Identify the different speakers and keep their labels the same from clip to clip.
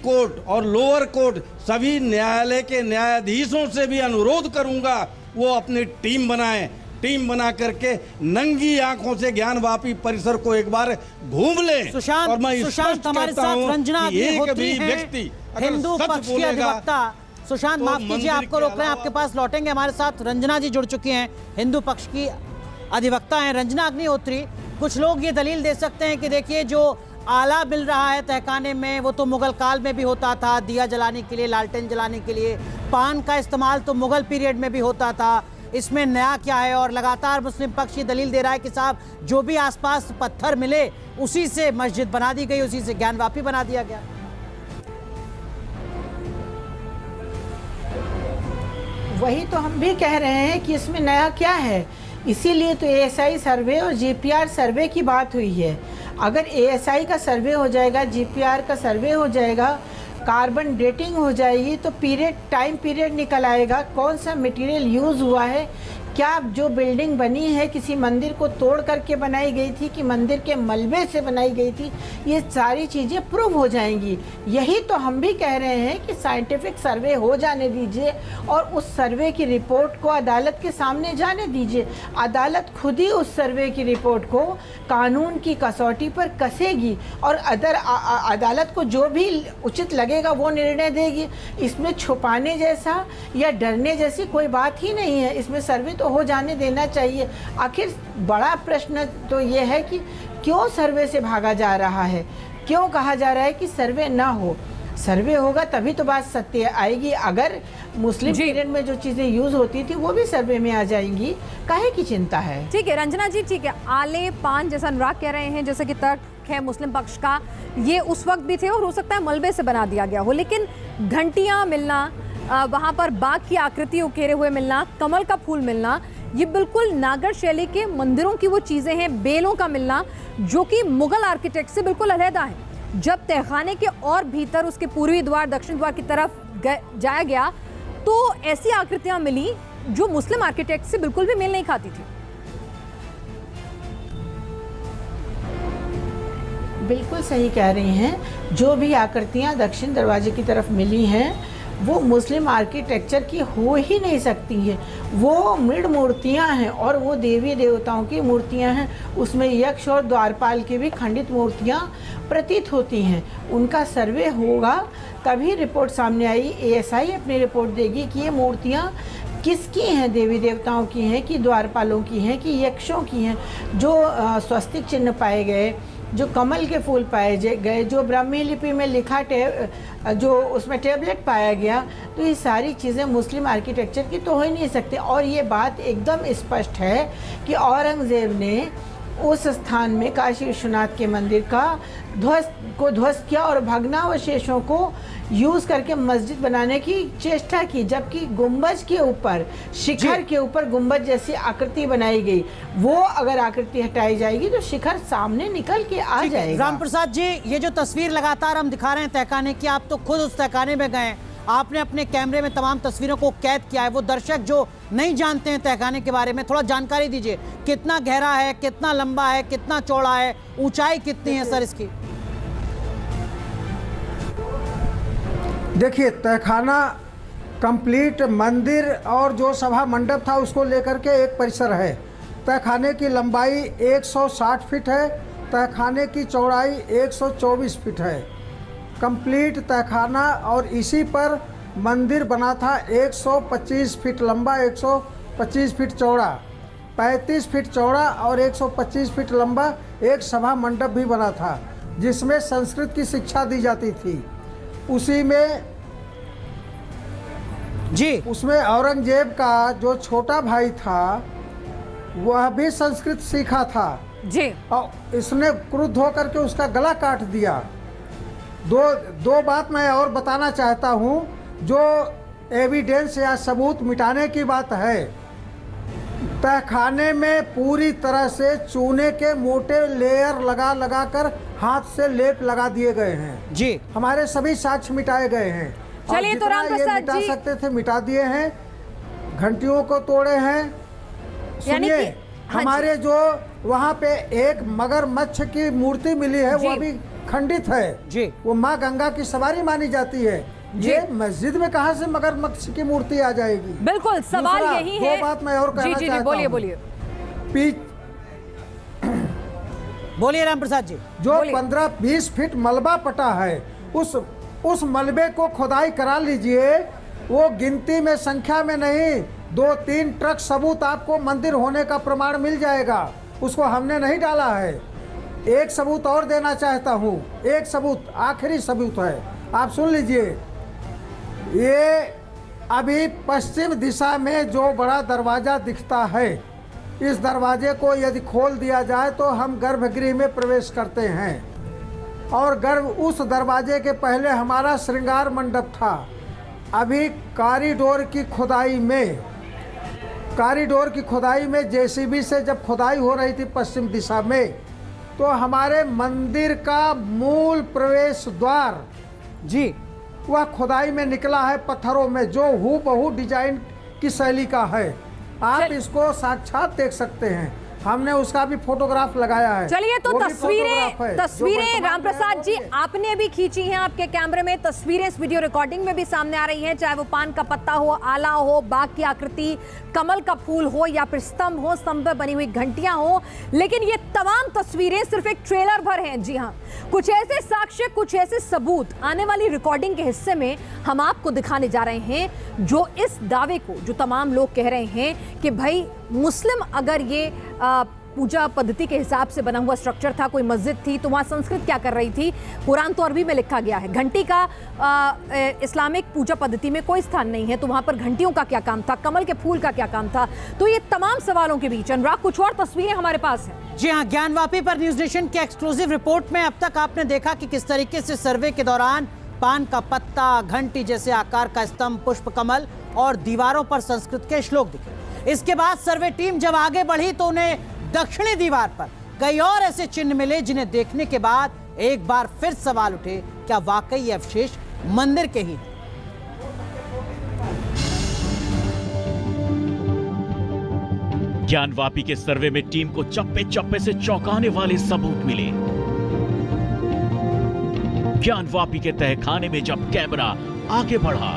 Speaker 1: Court और lower court सभी न्यायालय के न्यायाधीशों से भी अनुरोध करूंगा वो अपनी टीम बनाएं, टीम बना करके नंगी आंखों से ज्ञानवापी परिसर को एक बार घूम लें। और मैं
Speaker 2: सुशांत हमारे साथ रंजना
Speaker 1: एक भी व्यक्ति
Speaker 2: हिंदू पक्ष के अधिवक्ता सुशांत, माफ कीजिए आपको रोक रहे हैं, आपके पास लौटेंगे। हमारे साथ रंजना जी जुड़ चुकी हैं, हिंदू पक्ष की अधिवक्ता हैं रंजना अग्निहोत्री। कुछ लोग ये दलील दे सकते हैं कि देखिए जो आला मिल रहा है तहखाने में वो तो मुगल काल में भी होता था, दिया जलाने के लिए, लालटेन जलाने के लिए। पान का इस्तेमाल तो मुगल पीरियड में भी होता था, इसमें नया क्या है। और लगातार मुस्लिम पक्ष ये दलील दे रहा है कि साहब जो भी आसपास पत्थर मिले उसी से मस्जिद बना दी गई, उसी से ज्ञानवापी बना दिया गया।
Speaker 3: वही तो हम भी कह रहे हैं कि इसमें नया क्या है। इसीलिए तो एएसआई सर्वे और जीपीआर सर्वे की बात हुई है। अगर एएसआई का सर्वे हो जाएगा, जीपीआर का सर्वे हो जाएगा, कार्बन डेटिंग हो जाएगी, तो टाइम पीरियड निकल आएगा, कौन सा मटेरियल यूज़ हुआ है, क्या जो बिल्डिंग बनी है किसी मंदिर को तोड़ करके बनाई गई थी कि मंदिर के मलबे से बनाई गई थी, ये सारी चीज़ें प्रूव हो जाएंगी। यही तो हम भी कह रहे हैं कि साइंटिफिक सर्वे हो जाने दीजिए और उस सर्वे की रिपोर्ट को अदालत के सामने जाने दीजिए। अदालत खुद ही उस सर्वे की रिपोर्ट को कानून की कसौटी पर कसेगी और अदालत को जो भी उचित लगेगा वो निर्णय देगी। इसमें छुपाने जैसा या डरने जैसी कोई बात ही नहीं है, इसमें सर्वे तो हो जाने देना चाहिए। आखिर बड़ा प्रश्न तो ये है कि क्यों सर्वे से भागा जा रहा है, क्यों कहा जा रहा है कि सर्वे ना हो। सर्वे होगा तभी तो बात सत्य आएगी। अगर मुस्लिम पीरियड में जो चीजें यूज होती थी वो भी सर्वे में आ जाएंगी, काहे की चिंता है।
Speaker 4: ठीक है रंजना जी, ठीक है। आले पान जैसा अनुराग कह रहे हैं, जैसे कि तर्क है मुस्लिम पक्ष का, ये उस वक्त भी थे और हो सकता है मलबे से बना दिया गया हो, लेकिन घंटियां मिलना, वहाँ पर बाघ की आकृति उकेरे हुए मिलना, कमल का फूल मिलना, ये बिल्कुल नागर शैली के मंदिरों की वो चीज़ें हैं। बेलों का मिलना जो कि मुगल आर्किटेक्ट से बिल्कुल अलहदा है। जब तहखाने के और भीतर उसके पूर्वी द्वार दक्षिण द्वार की तरफ जाया गया तो ऐसी आकृतियाँ मिली जो मुस्लिम आर्किटेक्ट से बिल्कुल भी मेल नहीं खाती थी।
Speaker 3: बिल्कुल सही कह रही हैं। जो भी आकृतियाँ दक्षिण दरवाजे की तरफ मिली हैं वो मुस्लिम आर्किटेक्चर की हो ही नहीं सकती हैं। वो मृद मूर्तियाँ हैं और वो देवी देवताओं की मूर्तियाँ हैं। उसमें यक्ष और द्वारपाल की भी खंडित मूर्तियाँ प्रतीत होती हैं। उनका सर्वे होगा तभी रिपोर्ट सामने आई। एएसआई अपनी रिपोर्ट देगी कि ये मूर्तियाँ किसकी हैं, देवी देवताओं की हैं कि द्वारपालों की हैं कि यक्षों की हैं। जो स्वस्तिक चिन्ह पाए गए, जो कमल के फूल पाए गए, जो ब्राह्मी लिपि में लिखा जो उसमें टेबलेट पाया गया, तो ये सारी चीज़ें मुस्लिम आर्किटेक्चर की तो हो ही नहीं सकती। और ये बात एकदम स्पष्ट है कि औरंगज़ेब ने उस स्थान में काशी विश्वनाथ के मंदिर का ध्वस्त किया और भग्नावशेषों को यूज़ करके मस्जिद बनाने की चेष्टा की, जबकि गुंबज के ऊपर, शिखर के ऊपर गुंबज जैसी आकृति बनाई गई। वो अगर आकृति हटाई जाएगी तो शिखर सामने निकल के आ जाएगा।
Speaker 2: राम प्रसाद जी, ये जो तस्वीर लगातार हम दिखा रहे हैं तहखाने की, आप तो खुद उस तहखाने में गए, आपने अपने कैमरे में तमाम तस्वीरों को कैद किया है। वो दर्शक जो नहीं जानते हैं तहखाने के बारे में, थोड़ा जानकारी दीजिए। कितना गहरा है, कितना लंबा है, कितना चौड़ा है, ऊंचाई कितनी है सर इसकी?
Speaker 5: देखिए, तहखाना कंप्लीट मंदिर और जो सभा मंडप था उसको लेकर के एक परिसर है। तहखाने की लंबाई 160 फीट है, तहखाने की चौड़ाई 124 फीट है। कंप्लीट तहखाना, और इसी पर मंदिर बना था 125 फीट लंबा, 125 फीट चौड़ा, 35 फीट चौड़ा और 125 फीट लंबा एक सभा मंडप भी बना था जिसमें संस्कृत की शिक्षा दी जाती थी। उसी में
Speaker 2: जी,
Speaker 5: उसमें औरंगजेब का जो छोटा भाई था वह भी संस्कृत सीखा था
Speaker 4: जी,
Speaker 5: और इसने क्रुद्ध होकर के उसका गला काट दिया। दो बात मैं और बताना चाहता हूँ, जो एविडेंस या सबूत मिटाने की बात है। तहखाने में पूरी तरह से चूने के मोटे लेयर लगा कर हाथ से लेप लगा दिए गए हैं
Speaker 2: जी।
Speaker 5: हमारे सभी साक्ष्य मिटाए गए हैं।
Speaker 4: चलिए तो राम प्रसाद
Speaker 5: मिटा
Speaker 4: जी,
Speaker 5: सकते थे मिटा दिए हैं। घंटियों को तोड़े हैं। सुनिए, हमारे जो वहाँ पे एक मगरमच्छ की मूर्ति मिली है वो भी खंडित है
Speaker 2: जी।
Speaker 5: वो माँ गंगा की सवारी मानी जाती है। ये मस्जिद में कहाँ से मगरमच्छ की मूर्ति आ जाएगी?
Speaker 4: बिल्कुल, सवाल
Speaker 5: दूसरा,
Speaker 4: यही
Speaker 5: दो
Speaker 4: है।
Speaker 5: बात मैं और कहना
Speaker 4: जी,
Speaker 5: चाहता
Speaker 4: बोलिए
Speaker 5: हूँ।
Speaker 4: बोलिए
Speaker 2: बोलिए राम प्रसाद जी।
Speaker 5: जो 15-20 फीट मलबा पटा है, उस मलबे को खुदाई करा लीजिए। वो गिनती में, संख्या में नहीं, 2-3 ट्रक सबूत आपको मंदिर होने का प्रमाण मिल जाएगा। उसको हमने नहीं डाला है। एक सबूत और देना चाहता हूँ, एक सबूत, आखिरी सबूत है, आप सुन लीजिए। ये अभी पश्चिम दिशा में जो बड़ा दरवाज़ा दिखता है, इस दरवाजे को यदि खोल दिया जाए तो हम गर्भगृह में प्रवेश करते हैं। और उस दरवाजे के पहले हमारा श्रृंगार मंडप था। अभी कॉरिडोर की खुदाई में जेसीबी से जब खुदाई हो रही थी पश्चिम दिशा में, तो हमारे मंदिर का मूल प्रवेश द्वार
Speaker 2: जी
Speaker 5: वह खुदाई में निकला है पत्थरों में, जो हूबहू डिजाइन की शैली का है। आप इसको साक्षात देख सकते हैं। हमने उसका भी फोटोग्राफ लगाया है।
Speaker 4: चलिए, तो
Speaker 5: वो भी फोटोग्राफ है,
Speaker 4: तस्वीरें
Speaker 5: जो
Speaker 4: राम प्रसाद जी
Speaker 5: है।
Speaker 4: आपने भी खींची हैं आपके कैमरे में। तस्वीरें इस वीडियो रिकॉर्डिंग में भी सामने आ रही हैं, चाहे वो पान का पत्ता हो, आला हो, बाग की आकृति, कमल का फूल हो, या फिर स्तंभ हो, स्तंभ पर बनी हुई घंटियां हो। लेकिन ये तमाम तस्वीरें सिर्फ एक ट्रेलर भर हैं। जी हाँ, कुछ ऐसे साक्ष्य, कुछ ऐसे सबूत आने वाली रिकॉर्डिंग के हिस्से में हम आपको दिखाने जा रहे हैं, जो इस दावे को, जो तमाम लोग कह रहे हैं कि भाई मुस्लिम अगर ये पूजा पद्धति के हिसाब से बना हुआ स्ट्रक्चर था, कोई मस्जिद थी, तो वहाँ संस्कृत क्या कर रही थी? कुरान तो अरबी में लिखा गया है। घंटी का इस्लामिक पूजा पद्धति में कोई स्थान नहीं है, तो वहाँ पर घंटियों का क्या काम था? कमल के फूल का क्या काम था? तो ये तमाम सवालों के बीच अनुराग कुछ और तस्वीरें हमारे पास हैं।
Speaker 2: जी हाँ, ज्ञानवापी पर न्यूज नेशन की एक्सक्लूसिव रिपोर्ट में अब तक आपने देखा कि किस तरीके से सर्वे के दौरान पान का पत्ता, घंटी जैसे आकार का स्तंभ, पुष्प कमल और दीवारों पर संस्कृत के श्लोक दिखे। इसके बाद सर्वे टीम जब आगे बढ़ी तो उन्हें दक्षिणी दीवार पर कई और ऐसे चिन्ह मिले, जिन्हें देखने के बाद एक बार फिर सवाल उठे, क्या वाकई ये अवशेष मंदिर के ही हैं?
Speaker 6: ज्ञानवापी के सर्वे में टीम को चप्पे चप्पे से चौंकाने वाले सबूत मिले। ज्ञानवापी के तहखाने में जब कैमरा आगे बढ़ा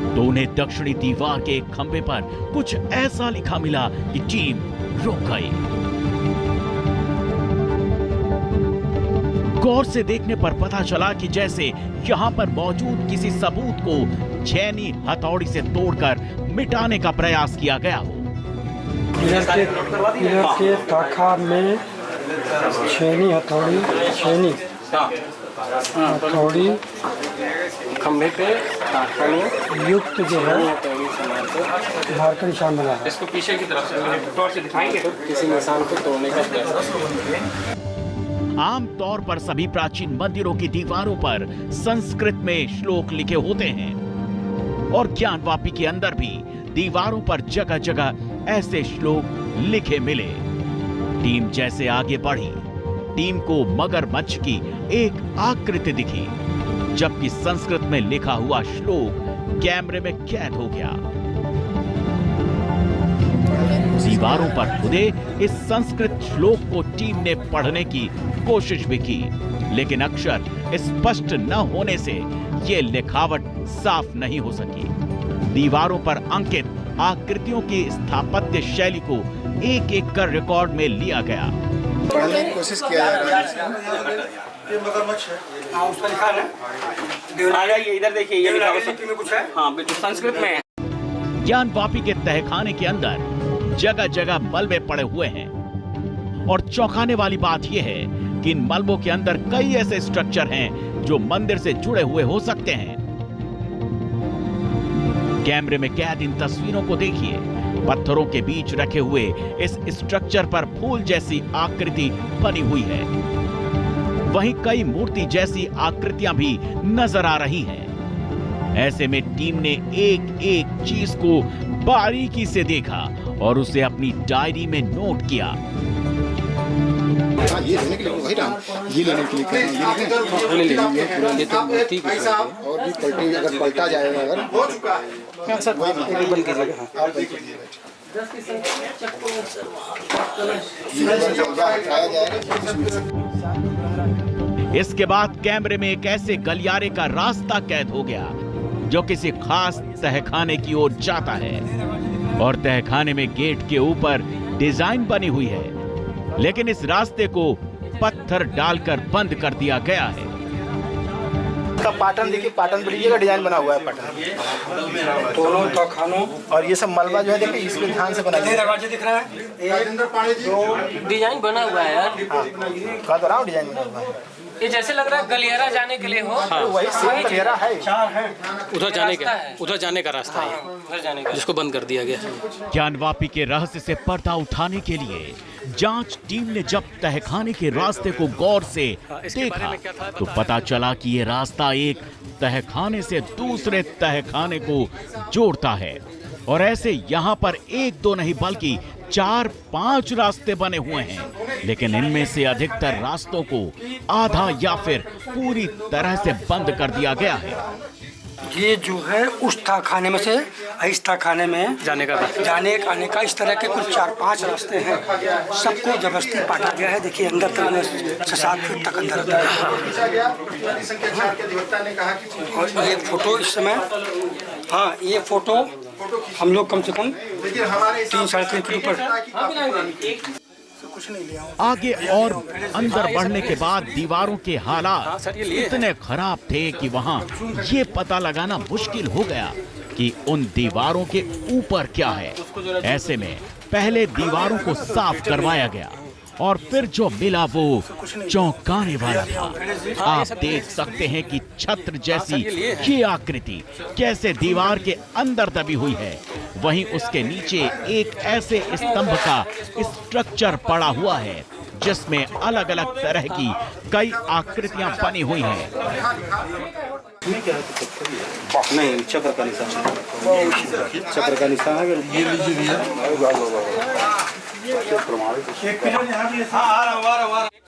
Speaker 6: तो उन्हें दक्षिणी दीवार के एक खंभे पर कुछ ऐसा लिखा मिला कि टीम रुक गई। गौर से देखने पर पता चला कि जैसे यहाँ पर मौजूद किसी सबूत को छेनी हथौड़ी से तोड़कर मिटाने का प्रयास किया गया हो।
Speaker 7: इधर के ताखा में छेनी हथौड़ी
Speaker 8: खंभे पे
Speaker 7: युक्त जो है बाहर का निशान बना है।
Speaker 8: इसको पीछे की तरफ से टॉर्च से दिखाएंगे तो किसी निशान को तोड़ने का प्रयास।
Speaker 6: आमतौर पर सभी प्राचीन मंदिरों की दीवारों पर संस्कृत में श्लोक लिखे होते हैं और ज्ञानवापी के अंदर भी दीवारों पर जगह जगह ऐसे श्लोक लिखे मिले। टीम जैसे आगे बढ़ी, टीम को मगरमच्छ की एक आकृति दिखी, जबकि संस्कृत में लिखा हुआ श्लोक कैमरे में कैद हो गया। दीवारों पर खुदे इस संस्कृत श्लोक को टीम ने पढ़ने की कोशिश भी की, लेकिन अक्षर स्पष्ट न होने से ये लिखावट साफ नहीं हो सकी। दीवारों पर अंकित आकृतियों की स्थापत्य शैली को एक एक कर रिकॉर्ड में लिया गया।
Speaker 9: पढ़ने की कोशिश किया जा रहा है।
Speaker 8: ये मगरमच्छ है। हाँ, उस पर लिखा है ना। आ जाइए इधर देखिए, ये लिखा है कुछ है। हाँ, बिल्कुल संस्कृत में है।
Speaker 6: ज्ञानवापी के तहखाने के अंदर जगह जगह मलबे पड़े हुए हैं और चौंकाने वाली बात यह है कि इन मलबों के अंदर कई ऐसे स्ट्रक्चर हैं जो मंदिर से जुड़े हुए हो सकते हैं। कैमरे में कैद इन तस्वीरों को देखिए। पत्थरों के बीच रखे हुए इस स्ट्रक्चर पर फूल जैसी आकृति बनी हुई है। वहीं कई मूर्ति जैसी आकृतियां भी नजर आ रही हैं। ऐसे में टीम ने एक एक चीज को बारीकी से देखा और उसे अपनी डायरी में नोट किया।
Speaker 9: ये लेने के लिए वही राम, ये लेने के लिए ये ले लेंगे पूरा लेते हैं ठीक है। और भी पलटी, अगर पलटा जाएगा अगर हो चुका है सर, वही बंद कीजिएगा। आप बंद कीजिएगा।
Speaker 6: इसके बाद कैमरे में एक ऐसे गलियारे का रास्ता कैद हो गया जो किसी खास तहखाने की ओर जाता है और तहखाने में गेट के ऊपर डिजाइन बनी हुई है, लेकिन इस रास्ते को पत्थर डालकर बंद कर दिया गया है।
Speaker 9: का पाटन देखिए, पाटन ब्रिज का डिजाइन बना हुआ है पाटन दोनों तहखानों, और ये सब मलबा जो है देखिए इस पे ध्यान से बना दिख रहा है,
Speaker 7: डिजाइन बना हुआ है यार।
Speaker 9: कह तो रहा हूँ डिजाइन बना हुआ है।
Speaker 7: ये जैसे लग रहा है गलियारा जाने के लिए हो।
Speaker 9: हाँ, वही सेम गलियारा है।
Speaker 7: उधर जाने का रास्ता है, उधर जाने का, जिसको बंद कर दिया गया।
Speaker 6: ज्ञानवापी के रहस्य से पर्दा उठाने के लिए जांच टीम ने जब तहखाने के रास्ते को गौर से देखा तो पता चला कि ये रास्ता एक तहखाने से दूसरे तहखाने को जोड़ता है, और ऐसे यहाँ पर एक दो नहीं बल्कि 4-5 रास्ते बने हुए हैं, लेकिन इनमें से अधिकतर रास्तों को आधा या फिर पूरी तरह से बंद कर दिया गया है।
Speaker 10: ये जो है उस तहखाने में से इस तहखाने में जाने आने का इस तरह के कुल 4-5 रास्ते हैं, सबको जबरदस्ती काटा गया है। देखिए अंदर तक 6-7 फीट तक अंदर और ये फोटो इस समय, हाँ ये फोटो हम लोग कम से कम 3-3.5 फीट ऊपर
Speaker 6: आगे और अंदर बढ़ने के बाद दीवारों के हालात इतने खराब थे कि वहां ये पता लगाना मुश्किल हो गया कि उन दीवारों के ऊपर क्या है। ऐसे में पहले दीवारों को साफ करवाया गया और फिर जो मिला वो चौंकाने वाला था। आप देख सकते हैं कि छत्र जैसी ये आकृति कैसे दीवार के अंदर दबी हुई है, वहीं उसके नीचे एक ऐसे स्तंभ का स्ट्रक्चर पड़ा हुआ है जिसमें अलग अलग तरह की कई आकृतियां बनी हुई हैं।
Speaker 9: नहीं, चक्र का निशान है। ये लीजिए भैया।